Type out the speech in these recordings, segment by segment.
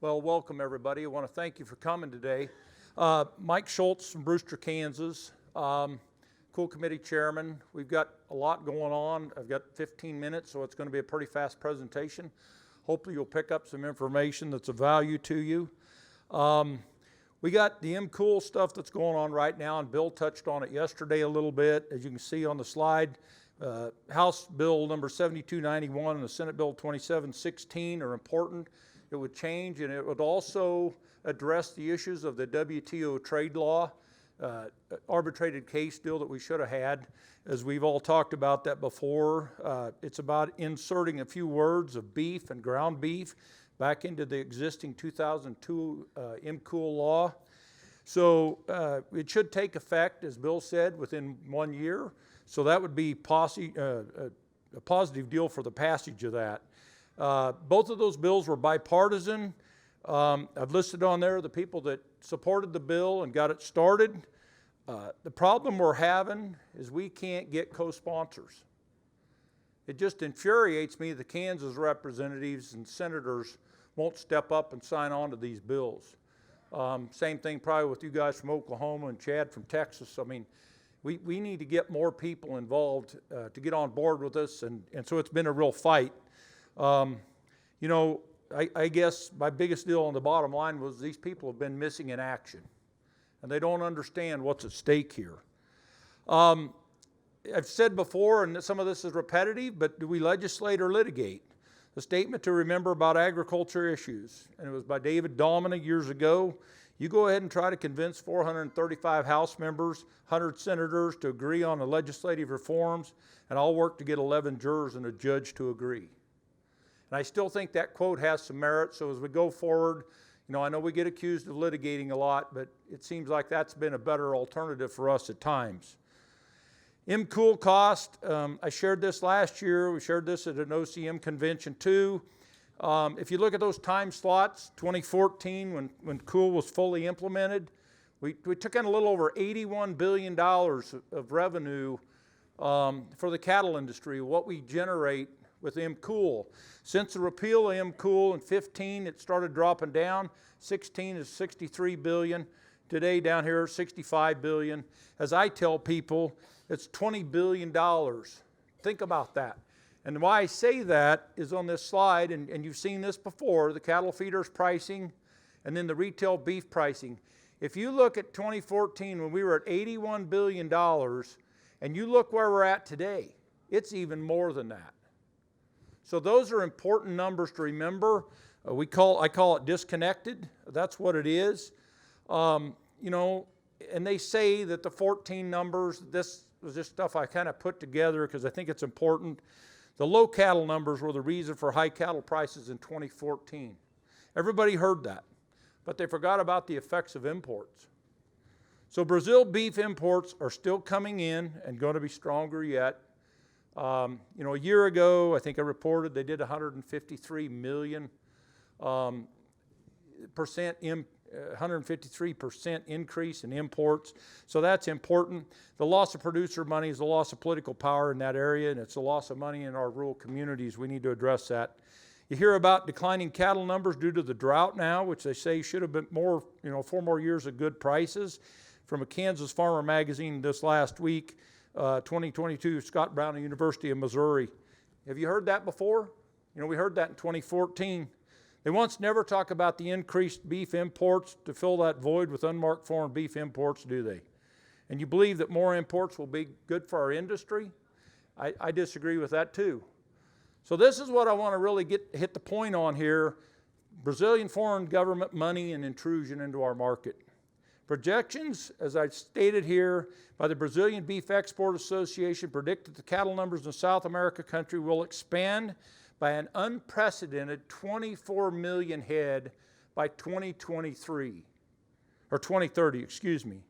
Well, welcome everybody. I want to thank you for coming today. Mike Schultz from Brewster, Kansas, Cool Committee Chairman. We've got a lot going on. I've got 15 minutes, so it's going to be a pretty fast presentation. Hopefully you'll pick up some information that's of value to you. We got the MCool stuff that's going on right now, and Bill touched on it yesterday a little bit. As you can see on the slide, House Bill number 7291 and the Senate Bill 2716 are important. It would change, and it would also address the issues of the WTO trade law, arbitrated case deal that we should have had, as we've all talked about that before. It's about inserting a few words of beef and ground beef back into the existing 2002 MCool law. So it should take effect, as Bill said, within 1 year. So that would be a positive deal for the passage of that. Both of those bills were bipartisan. I've listed on there the people that supported the bill and got it started. The problem we're having is we can't get co-sponsors. It just infuriates me the Kansas representatives and senators won't step up and sign on to these bills. Same thing probably with you guys from Oklahoma and Chad from Texas. I mean, we need to get more people involved to get on board with us, and so it's been a real fight. You know, I guess my biggest deal on the bottom line was these people have been missing in action, and they don't understand what's at stake here. I've said before, and some of this is repetitive, but do we legislate or litigate? The statement to remember about agriculture issues, and it was by David Dominic years ago. You go ahead and try to convince 435 House members, 100 senators to agree on the legislative reforms, and I'll work to get 11 jurors and a judge to agree. And I still think that quote has some merit, so as we go forward, you know, I know we get accused of litigating a lot, but it seems like that's been a better alternative for us at times. MCool cost, I shared this last year. We shared this at an OCM convention too. If you look at those time slots, 2014 when COOL was fully implemented, we took in a little over $81 billion of revenue for the cattle industry, what we generate with MCool. Since the repeal of MCool in 15, it started dropping down. 16 is 63 billion. Today down here, 65 billion. As I tell people, it's $20 billion. Think about that. And why I say that is on this slide, and you've seen this before, the cattle feeders pricing and then the retail beef pricing. If you look at 2014 when we were at $81 billion and you look where we're at today, it's even more than that. So those are important numbers to remember. I call it disconnected. That's what it is. You know, and they say that the 14 numbers, this was just stuff I kind of put together because I think it's important. The low cattle numbers were the reason for high cattle prices in 2014. Everybody heard that, but they forgot about the effects of imports. So Brazil beef imports are still coming in and going to be stronger yet. You know, a year ago, I think I reported they did 153 million 153% increase in imports. So that's important. The loss of producer money is the loss of political power in that area, and it's the loss of money in our rural communities. We need to address that. You hear about declining cattle numbers due to the drought now, which they say should have been more, 4 more years of good prices. From a Kansas Farmer magazine this last week, 2022, Scott Brown, University of Missouri. Have you heard that before? You know, we heard that in 2014. They once never talk about the increased beef imports to fill that void with unmarked foreign beef imports, do they? And you believe that more imports will be good for our industry? I disagree with that too. So this is what I want to really hit the point on here. Brazilian foreign government money and intrusion into our market. Projections, as I stated here, by the Brazilian Beef Export Association predict that the cattle numbers in South America country will expand by an unprecedented 24 million head by 2023, or 2030, excuse me.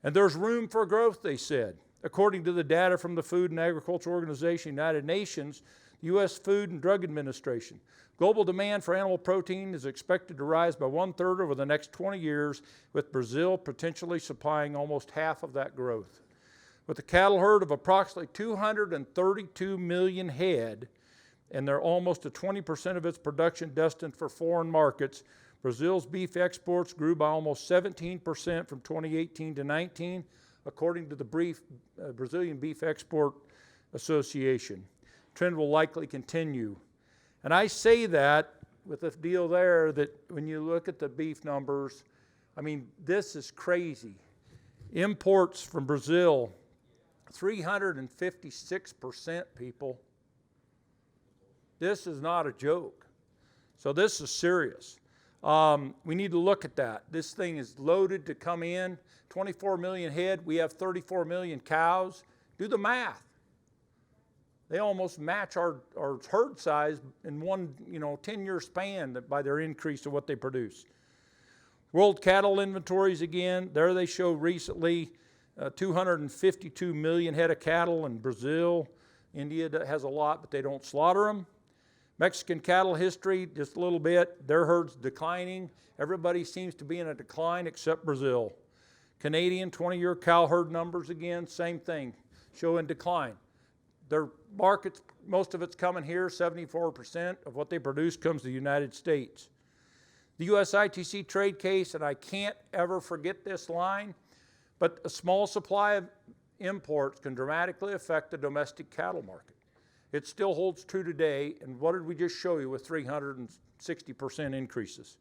And there's room for growth, they said. According to the data from the Food and Agriculture Organization, United Nations, the U.S. Food and Drug Administration, global demand for animal protein is expected to rise by 1/3 over the next 20 years, with Brazil potentially supplying almost half of that growth. With a cattle herd of approximately 232 million head, and they're almost to 20% of its production destined for foreign markets. Brazil's beef exports grew by almost 17% from 2018 to 19, according to the Brazilian Beef Export Association. Trend will likely continue. And I say that with the deal there that when you look at the beef numbers, I mean, this is crazy. Imports from Brazil, 356%, people. This is not a joke. So this is serious. We need to look at that. This thing is loaded to come in. 24 million head. We have 34 million cows. Do the math. They almost match our herd size in one 10-year span by their increase of what they produce. World cattle inventories again. There they show recently 252 million head of cattle in Brazil. India has a lot, but they don't slaughter them. Mexican cattle history, just a little bit. Their herd's declining. Everybody seems to be in a decline except Brazil. Canadian 20-year cow herd numbers again, same thing, showing decline. Their markets, most of it's coming here. 74% of what they produce comes to the United States. The U.S. ITC trade case, and I can't ever forget this line, but a small supply of imports can dramatically affect the domestic cattle market. It still holds true today, and what did we just show you with 360% increases?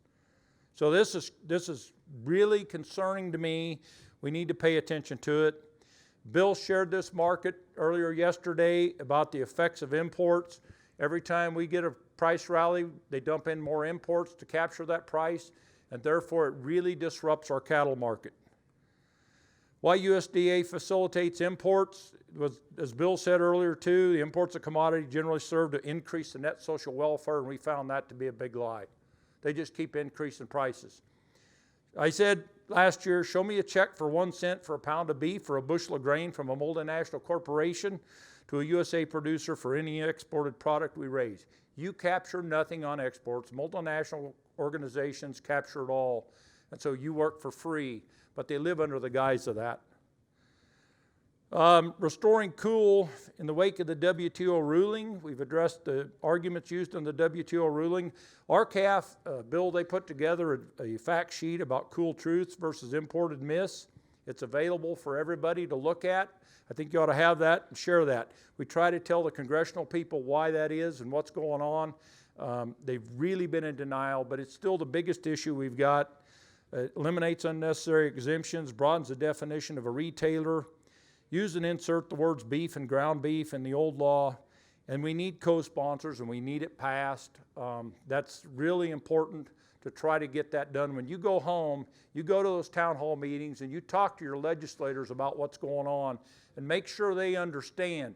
So this is really concerning to me. We need to pay attention to it. Bill shared this market earlier yesterday about the effects of imports. Every time we get a price rally, they dump in more imports to capture that price, and therefore it really disrupts our cattle market. Why USDA facilitates imports was, as Bill said earlier too, the imports of commodity generally serve to increase the net social welfare, and we found that to be a big lie. They just keep increasing prices. I said last year, show me a check for 1 cent for a pound of beef or a bushel of grain from a multinational corporation to a USA producer for any exported product we raise. You capture nothing on exports. Multinational organizations capture it all, and so you work for free, but they live under the guise of that. Restoring cool in the wake of the WTO ruling. We've addressed the arguments used in the WTO ruling. RCAF, Bill, they put together a fact sheet about cool truths versus imported myths. It's available for everybody to look at. I think you ought to have that and share that. We try to tell the congressional people why that is and what's going on. They've really been in denial, but it's still the biggest issue we've got. Eliminates unnecessary exemptions, broadens the definition of a retailer, use and insert the words beef and ground beef in the old law, and we need co-sponsors and we need it passed. That's really important to try to get that done. When you go home, you go to those town hall meetings and you talk to your legislators about what's going on and make sure they understand.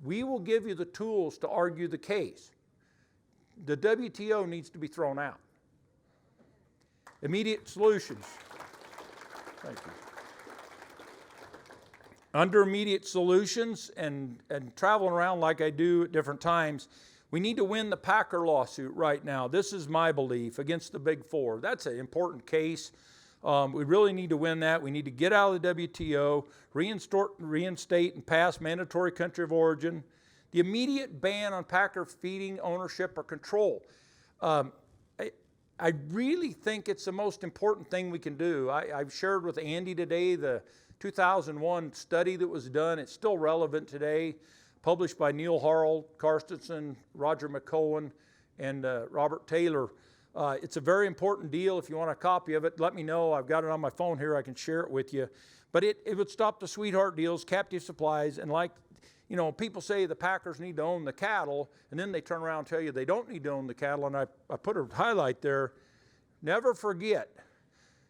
We will give you the tools to argue the case. The WTO needs to be thrown out. Immediate solutions. Thank you. Under immediate solutions and traveling around like I do at different times, we need to win the Packer lawsuit right now. This is my belief against the Big Four. That's an important case. We really need to win that. We need to get out of the WTO, reinstate and pass mandatory country of origin, the immediate ban on Packer feeding ownership or control. I really think it's the most important thing we can do. I've shared with Andy today the 2001 study that was done. It's still relevant today, published by Neil Harl, Carstensen, Roger McCohen, and Robert Taylor. It's a very important deal. If you want a copy of it, let me know. I've got it on my phone here. I can share it with you. But it would stop the sweetheart deals, captive supplies, and like, people say the Packers need to own the cattle, and then they turn around and tell you they don't need to own the cattle, and I put a highlight there. Never forget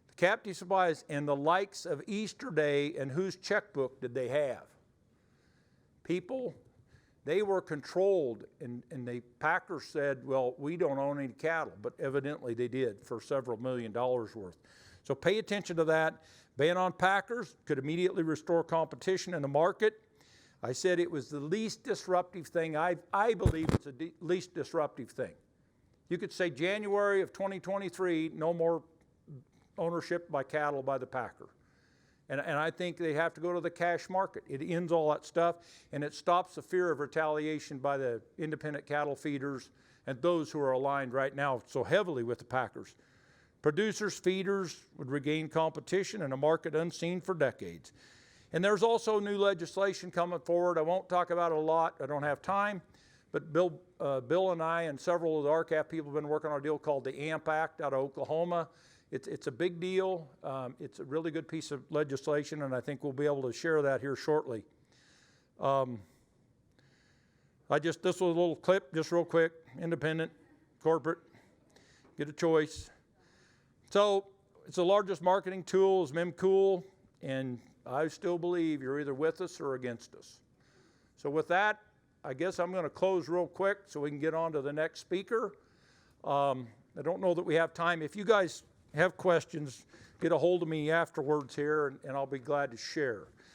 the captive supplies and the likes of Easter Day, and whose checkbook did they have? People, they were controlled, and the Packers said, well, we don't own any cattle, but evidently they did for several $1 million worth. So pay attention to that. Ban on Packers could immediately restore competition in the market. I said it was the least disruptive thing. I believe it's the least disruptive thing. You could say January of 2023, no more ownership by cattle by the Packer. And I think they have to go to the cash market. It ends all that stuff, and it stops the fear of retaliation by the independent cattle feeders and those who are aligned right now so heavily with the packers. Producers, feeders would regain competition in a market unseen for decades. And there's also new legislation coming forward. I won't talk about it a lot. I don't have time. But Bill and I and several of the RCAF people have been working on a deal called the AMP Act out of Oklahoma. It's a big deal. It's a really good piece of legislation, and I think we'll be able to share that here shortly. This was a little clip, just real quick. Independent, corporate, get a choice. So it's the largest marketing tool is MemCool, and I still believe you're either with us or against us. So with that, I guess I'm going to close real quick so we can get on to the next speaker. I don't know that we have time. If you guys have questions, get a hold of me afterwards here, and I'll be glad to share.